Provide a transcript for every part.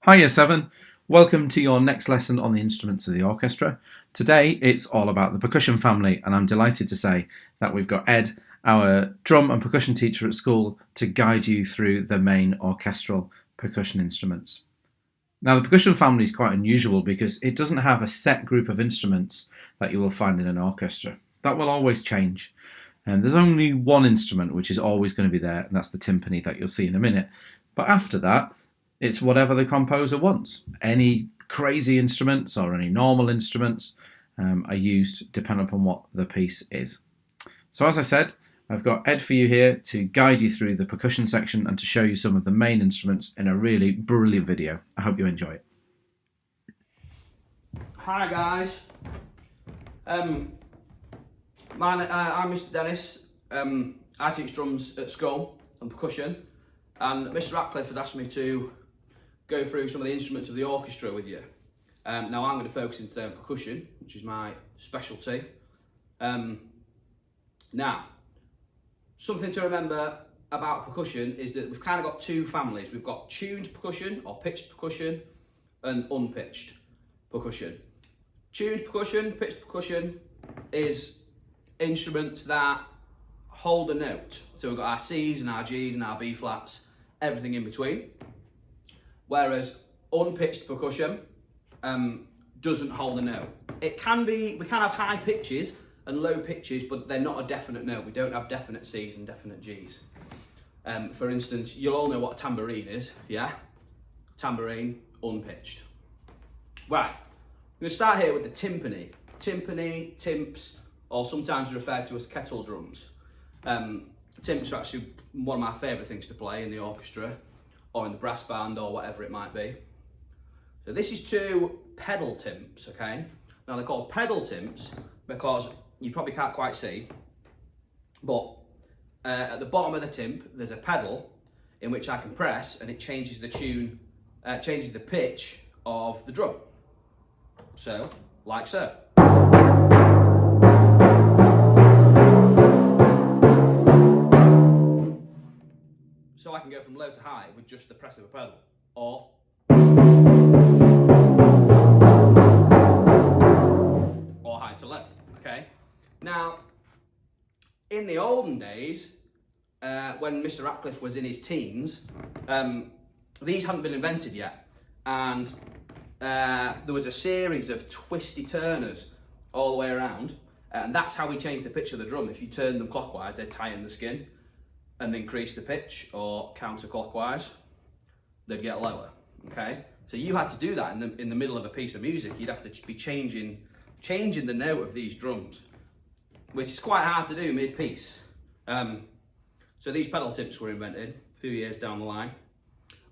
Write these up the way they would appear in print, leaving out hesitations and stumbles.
Hi Year 7, welcome to your next lesson on the instruments of the orchestra. Today it's all about the Percussion Family, and I'm delighted to say that we've got Ed, our drum and percussion teacher at school, to guide you through the main orchestral percussion instruments. Now the Percussion Family is quite unusual because it doesn't have a set group of instruments that you will find in an orchestra. That will always change. And there's only one instrument which is always going to be there, and that's the timpani that you'll see in a minute. But after that, it's whatever the composer wants. Any crazy instruments or any normal instruments are used depending upon what the piece is. So as I said, I've got Ed for you here to guide you through the percussion section and to show you some of the main instruments in a really brilliant video. I hope you enjoy it. Hi guys, I'm Mr Dennis. I teach drums at school and percussion, and Mr Ratcliffe has asked me to go through some of the instruments of the orchestra with you. Now I'm going to focus on percussion, which is my specialty. Now, something to remember about percussion is that we've kind of got two families. We've got tuned percussion or pitched percussion and unpitched percussion. Tuned percussion, pitched percussion is instruments that hold a note. So we've got our C's and our G's and our B flats, everything in between. Whereas unpitched percussion doesn't hold a note. It can be, we can have high pitches and low pitches, but they're not a definite note. We don't have definite C's and definite G's. For instance, you'll all know what a tambourine is, yeah? Tambourine, unpitched. Right, I'm going to start here with the timpani. Timpani, timps, or sometimes referred to as kettle drums. Timps are actually one of my favourite things to play in the orchestra, or in the brass band, or whatever it might be. So this is two pedal timps, okay? Now they're called pedal timps because you probably can't quite see, but at the bottom of the timp, there's a pedal in which I can press and it changes the tune, changes the pitch of the drum. So, like so. So I can go from low to high with just the press of a pedal, or high to low, okay? Now, in the olden days, when Mr Ratcliffe was in his teens, these hadn't been invented yet, and there was a series of twisty turners all the way around, and that's how we changed the pitch of the drum. If you turned them clockwise, they'd tighten the skin and increase the pitch, or counterclockwise, they'd get lower, okay? So you had to do that in the middle of a piece of music. You'd have to be changing the note of these drums, which is quite hard to do mid-piece. So these pedal tips were invented a few years down the line,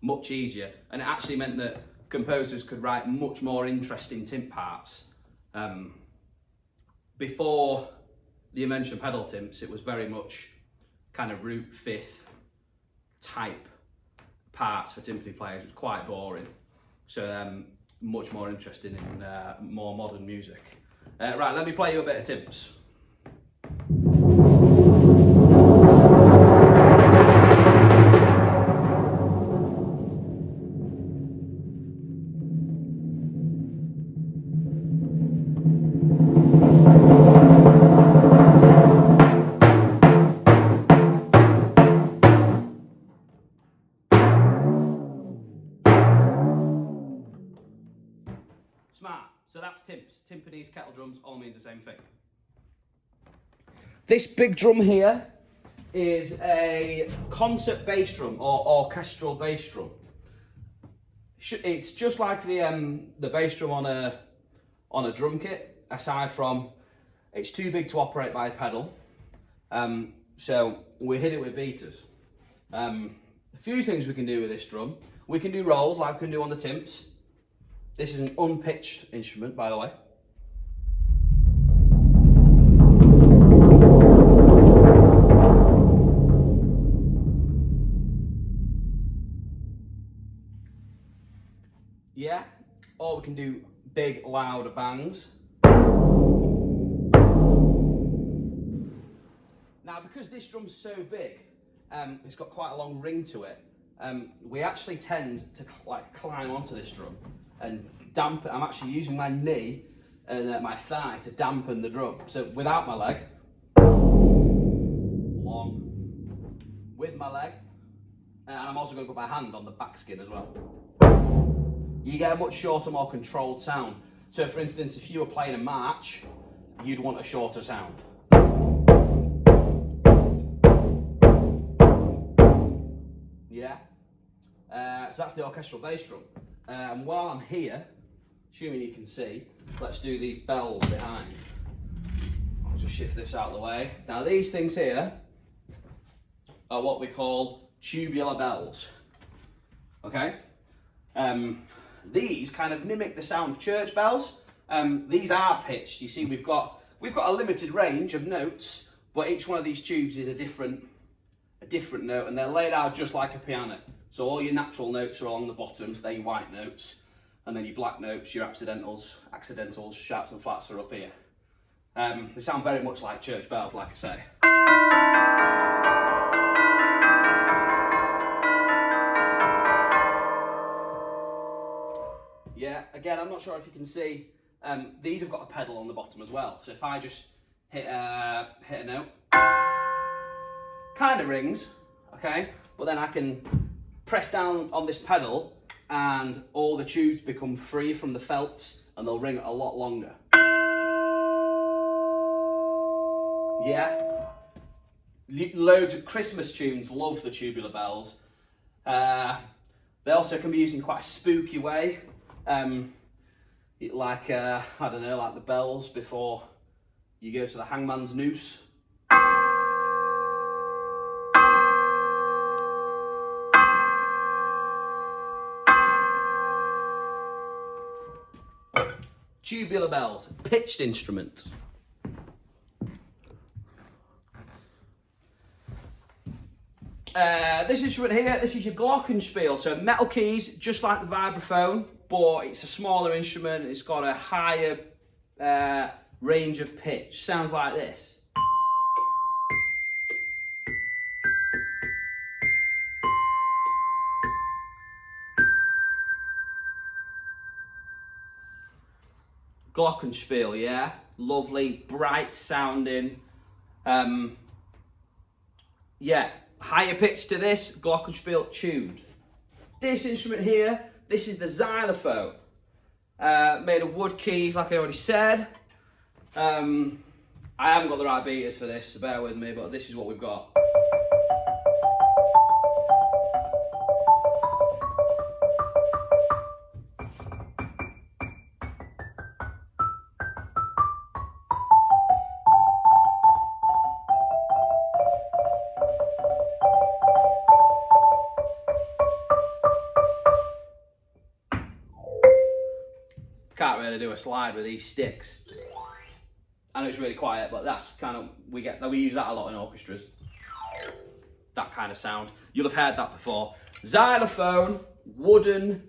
much easier, and it actually meant that composers could write much more interesting timp parts. Before the invention of pedal timps, it was very much kind of root fifth type parts for timpani players. It was quite boring, so much more interesting in more modern music. Right, let me play you a bit of timps. Smart. So that's timps. Timpanis, kettle drums, all means the same thing. This big drum here is a concert bass drum or orchestral bass drum. It's just like the bass drum on a drum kit, aside from it's too big to operate by a pedal. So we hit it with beaters. A few things we can do with this drum. We can do rolls like we can do on the timps. This is an unpitched instrument, by the way. Yeah, or we can do big, loud bangs. Now, because this drum's so big, it's got quite a long ring to it, we actually tend to like climb onto this drum and dampen. I'm actually using my knee and my thigh to dampen the drum. So without my leg, long. With my leg, and I'm also going to put my hand on the back skin as well. You get a much shorter, more controlled sound. So for instance, if you were playing a march, you'd want a shorter sound. Yeah? So that's the orchestral bass drum. And while I'm here, assuming you can see, let's do these bells behind. I'll just shift this out of the way. Now these things here are what we call tubular bells. Okay? These kind of mimic the sound of church bells. These are pitched. You see, we've got a limited range of notes, but each one of these tubes is a different note, and they're laid out just like a piano. So all your natural notes are along the bottoms, they're your white notes, and then your black notes, your accidentals, sharps and flats are up here. They sound very much like church bells, like I say. Yeah, again, I'm not sure if you can see, these have got a pedal on the bottom as well. So if I just hit a note, kind of rings, okay? But then I can press down on this pedal and all the tubes become free from the felts and they'll ring a lot longer. Yeah? Loads of Christmas tunes love the tubular bells. They also can be used in quite a spooky way. Like, I don't know, like the bells before you go to the hangman's noose. Tubular bells, pitched instrument. This instrument here, this is your Glockenspiel. So metal keys, just like the vibraphone, but it's a smaller instrument. It's got a higher range of pitch. Sounds like this. Glockenspiel, yeah, lovely, bright sounding. Yeah, higher pitch to this, Glockenspiel tuned. This instrument here, this is the xylophone, made of wood keys, like I already said. I haven't got the right beaters for this, so bear with me, but this is what we've got. Can't really do a slide with these sticks. I know it's really quiet, but that's kind of, we use that a lot in orchestras. That kind of sound. You'll have heard that before. Xylophone, wooden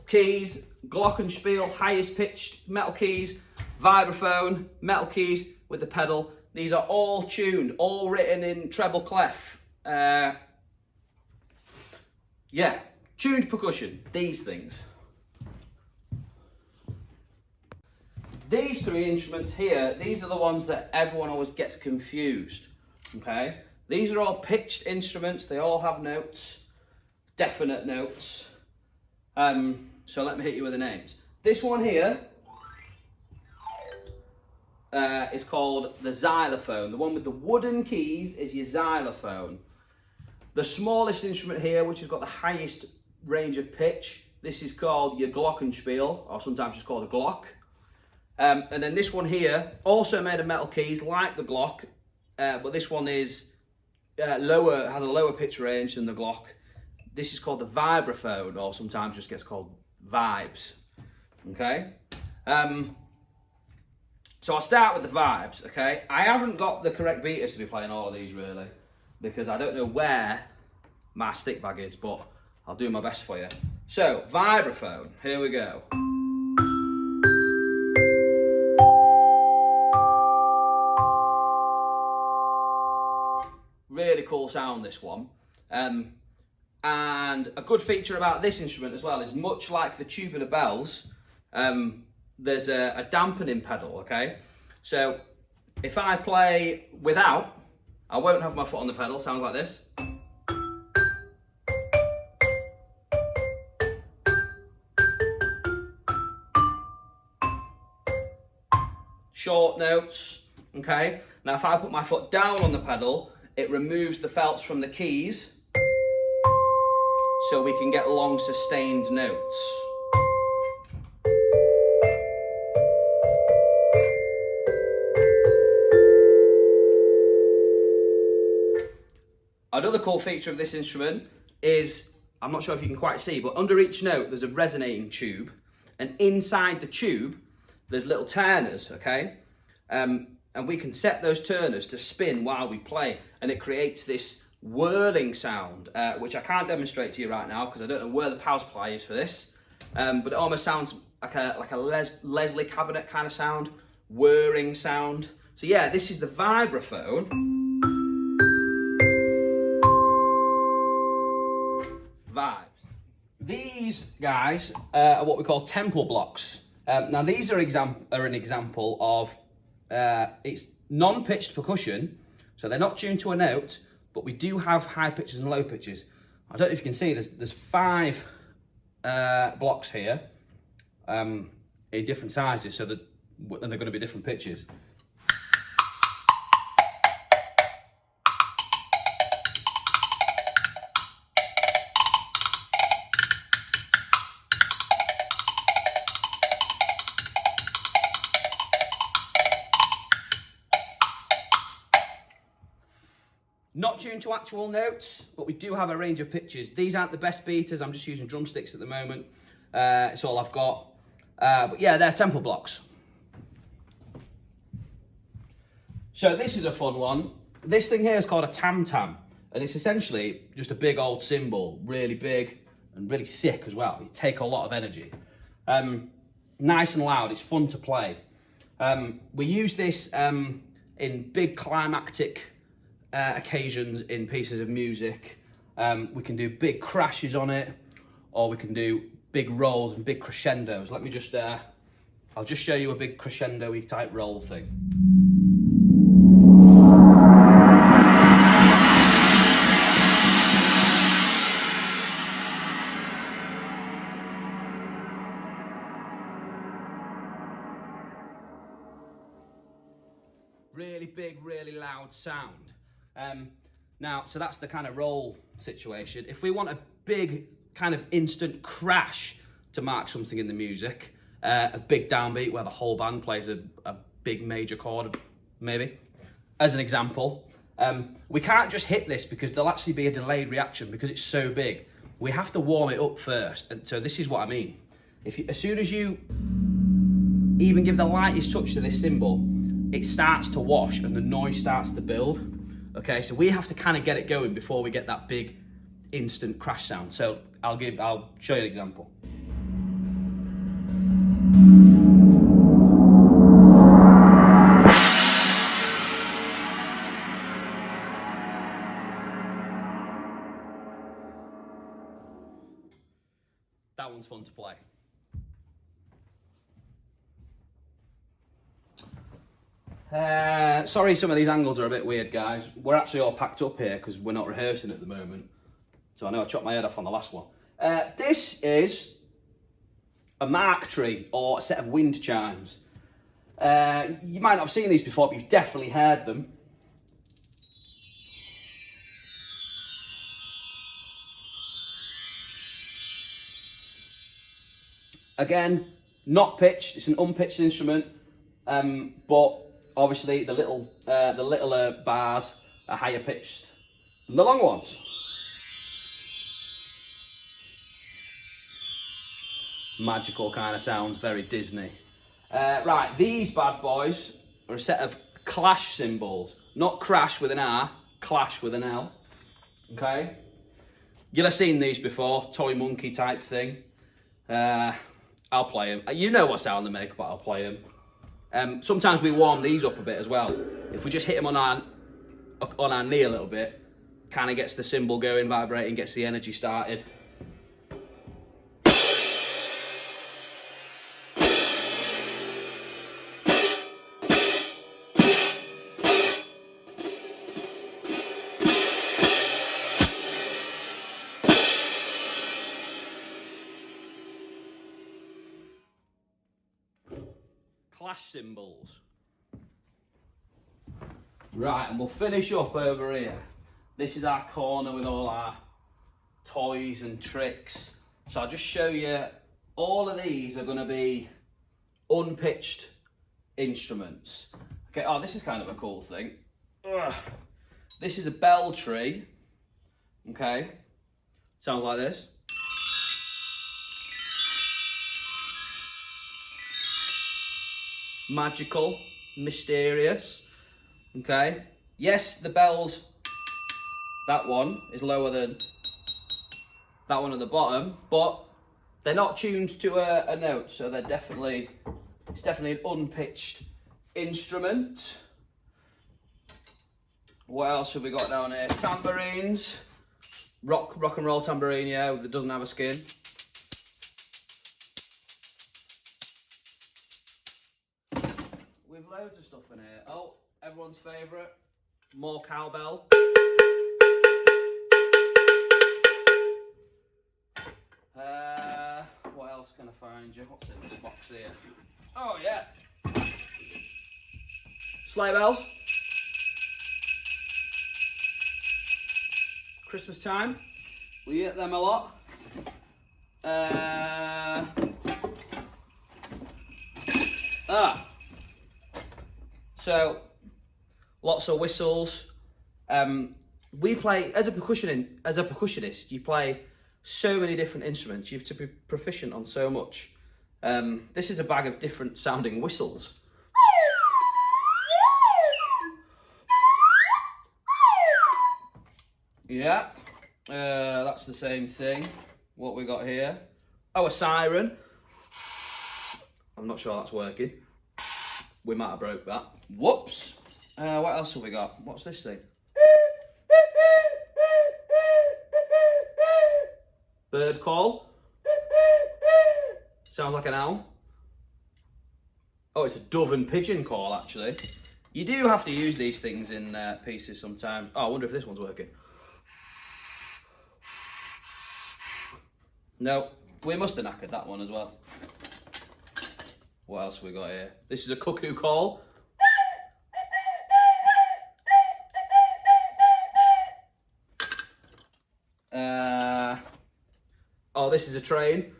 keys, Glockenspiel, highest pitched metal keys, vibraphone, metal keys with the pedal. These are all tuned, all written in treble clef. Yeah, tuned percussion, these things. These three instruments here, these are the ones that everyone always gets confused, okay? These are all pitched instruments, they all have notes, definite notes. So let me hit you with the names. This one here is called the xylophone. The one with the wooden keys is your xylophone. The smallest instrument here, which has got the highest range of pitch, this is called your Glockenspiel, or sometimes just called a Glock. And then this one here, also made of metal keys, like the Glock, but this one is lower, has a lower pitch range than the Glock. This is called the Vibraphone, or sometimes just gets called Vibes. Okay? So I'll start with the Vibes, okay? I haven't got the correct beaters to be playing all of these, really, because I don't know where my stick bag is, but I'll do my best for you. So, Vibraphone, here we go. Really cool sound, this one. And a good feature about this instrument as well is, much like the Tubular Bells, there's a dampening pedal, okay? So if I play without, I won't have my foot on the pedal, sounds like this. Short notes, okay? Now if I put my foot down on the pedal, it removes the felts from the keys, so we can get long sustained notes. Another cool feature of this instrument is, I'm not sure if you can quite see, but under each note there's a resonating tube, and inside the tube there's little turners, okay? And we can set those turners to spin while we play, and it creates this whirling sound, which I can't demonstrate to you right now because I don't know where the power supply is for this, but it almost sounds like a Leslie cabinet kind of sound, whirring sound. So yeah, this is the Vibraphone. Vibes. These guys are what we call tempo blocks. Now these are an example of, it's non-pitched percussion, so they're not tuned to a note, but we do have high pitches and low pitches. I don't know if you can see, there's 5 blocks here in different sizes, so that they're going to be different pitches. Not tuned to actual notes, but we do have a range of pitches. These aren't the best beaters, I'm just using drumsticks at the moment. It's all I've got. But yeah, they're tempo blocks. So this is a fun one. This thing here is called a tam-tam, and it's essentially just a big old cymbal, really big and really thick as well. You take a lot of energy. Nice and loud, it's fun to play. We use this in big climactic occasions in pieces of music. We can do big crashes on it, or we can do big rolls and big crescendos. Let me just, I'll just show you a big crescendo-y type roll thing. Really big, really loud sound. Now, so that's the kind of roll situation. If we want a big kind of instant crash to mark something in the music, a big downbeat where the whole band plays a big major chord, maybe, as an example, we can't just hit this because there'll actually be a delayed reaction because it's so big. We have to warm it up first, and so this is what I mean. As soon as you even give the lightest touch to this cymbal, it starts to wash and the noise starts to build. Okay, so we have to kind of get it going before we get that big instant crash sound. So I'll show you an example. That one's fun to play. Sorry, some of these angles are a bit weird, guys. We're actually all packed up here because we're not rehearsing at the moment. So I know I chopped my head off on the last one. This is a mark tree or a set of wind chimes. You might not have seen these before, but you've definitely heard them. Again, not pitched, it's an unpitched instrument, but obviously the littler bars are higher pitched than the long ones. Magical kind of sounds, very Disney. Right, these bad boys are a set of clash cymbals. Not crash with an R, clash with an L. Okay? You'll have seen these before, toy monkey type thing. I'll play them. You know what sound they make, but I'll play them. Sometimes we warm these up a bit as well. If we just hit them on our knee a little bit, kind of gets the cymbal going, vibrating, gets the energy started. Clash cymbals. Right, and we'll finish up over here. This is our corner with all our toys and tricks. So I'll just show you, all of these are going to be unpitched instruments. Okay, oh, this is kind of a cool thing. Ugh. This is a bell tree. Okay, sounds like this. Magical, mysterious. Okay, yes, the bells, that one is lower than that one at the bottom, but they're not tuned to a note, so it's definitely an unpitched instrument. What else have we got down here? Tambourines, rock and roll tambourine, yeah, that doesn't have a skin. We've loads of stuff in here. Oh, everyone's favourite, more cowbell. What else can I find you? What's in this box here? Oh yeah, sleigh bells. Christmas time, we get them a lot. So lots of whistles. We play as a percussionist. You play so many different instruments. You have to be proficient on so much. This is a bag of different sounding whistles. Yeah, that's the same thing. What we got here? Oh, a siren. I'm not sure that's working. We might have broke that. Whoops. What else have we got? What's this thing? Bird call. Sounds like an owl. Oh, it's a dove and pigeon call, actually. You do have to use these things in pieces sometimes. Oh, I wonder if this one's working. No, we must have knackered that one as well. What else have we got here? This is a cuckoo call. Oh, this is a train.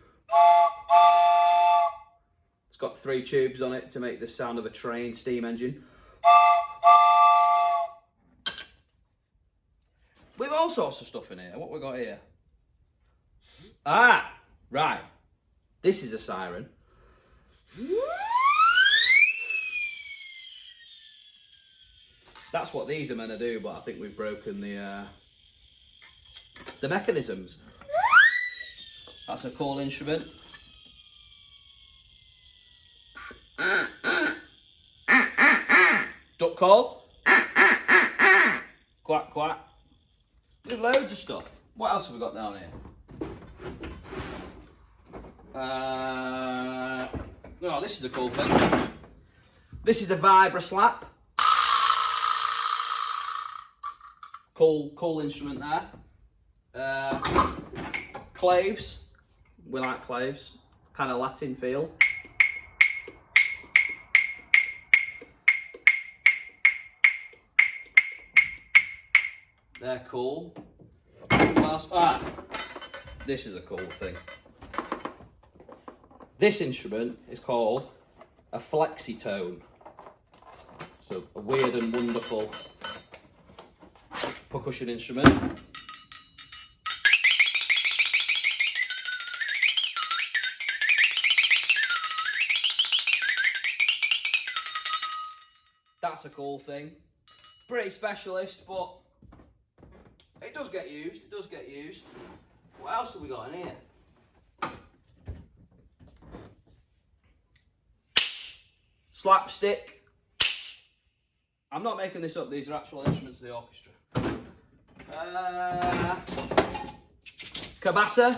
It's got 3 tubes on it to make the sound of a train steam engine. We've all sorts of stuff in here. What we got here? Ah, right. This is a siren. That's what these are meant to do, but I think we've broken the mechanisms. That's a cool instrument. Duck call. Quack, quack. There's loads of stuff. What else have we got down here? Oh, this is a cool thing. This is a vibra slap. Cool instrument there. Claves. We like claves. Kind of Latin feel. They're cool. What else? Ah, this is a cool thing. This instrument is called a flexitone. So a weird and wonderful percussion instrument. That's a cool thing. Pretty specialist, but it does get used. It does get used. What else have we got in here? Slapstick. I'm not making this up. These are actual instruments of the orchestra. Cabasa.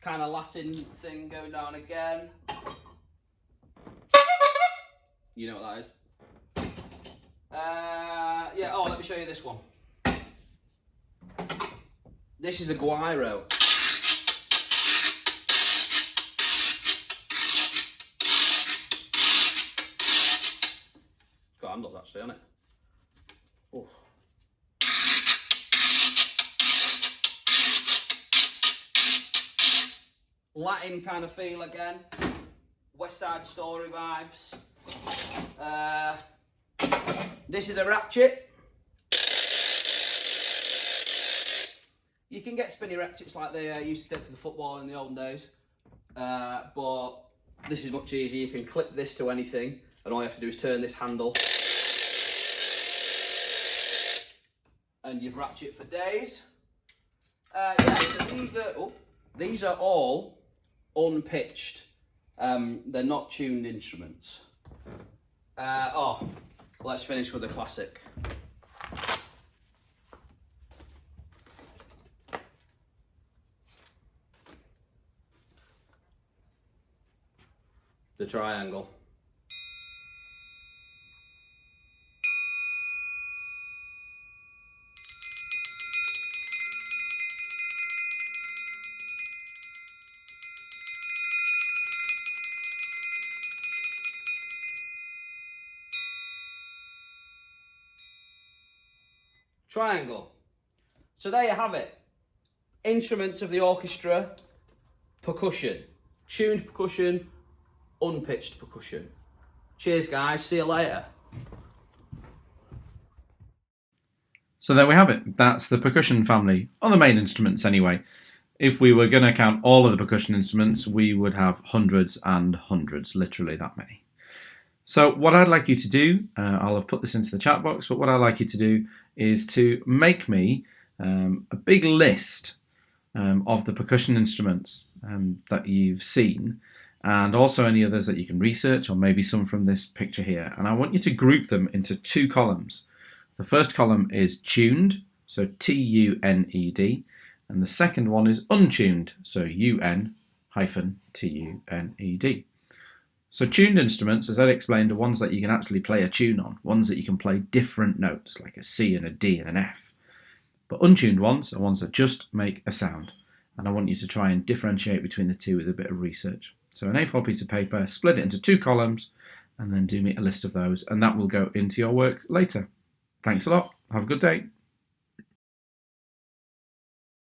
Kind of Latin thing going down again. You know what that is. Yeah, oh, let me show you this one. This is a guiro. Got handles actually on it. Oof. Latin kind of feel again. West Side Story vibes. This is a ratchet. You can get spinny ratchets like they used to take to the football in the olden days, but this is much easier. You can clip this to anything, and all you have to do is turn this handle, and you've ratchet for days. Yeah, so these are all unpitched. They're not tuned instruments. Let's finish with a classic. The triangle. Triangle. So there you have it. Instruments of the orchestra, percussion, tuned percussion, unpitched percussion. Cheers guys, see you later. So there we have it. That's the percussion family, on the main instruments anyway. If we were going to count all of the percussion instruments, we would have hundreds and hundreds, literally that many. So what I'd like you to do, I'll have put this into the chat box, but what I'd like you to do is to make me a big list of the percussion instruments that you've seen, and also any others that you can research, or maybe some from this picture here. And I want you to group them into two columns. The first column is tuned, so T-U-N-E-D, and the second one is untuned, so U-N-T-U-N-E-D. So tuned instruments, as Ed explained, are ones that you can actually play a tune on, ones that you can play different notes, like a C and a D and an F. But untuned ones are ones that just make a sound, and I want you to try and differentiate between the two with a bit of research. So an A4 piece of paper, split it into two columns, and then do me a list of those, and that will go into your work later. Thanks a lot. Have a good day.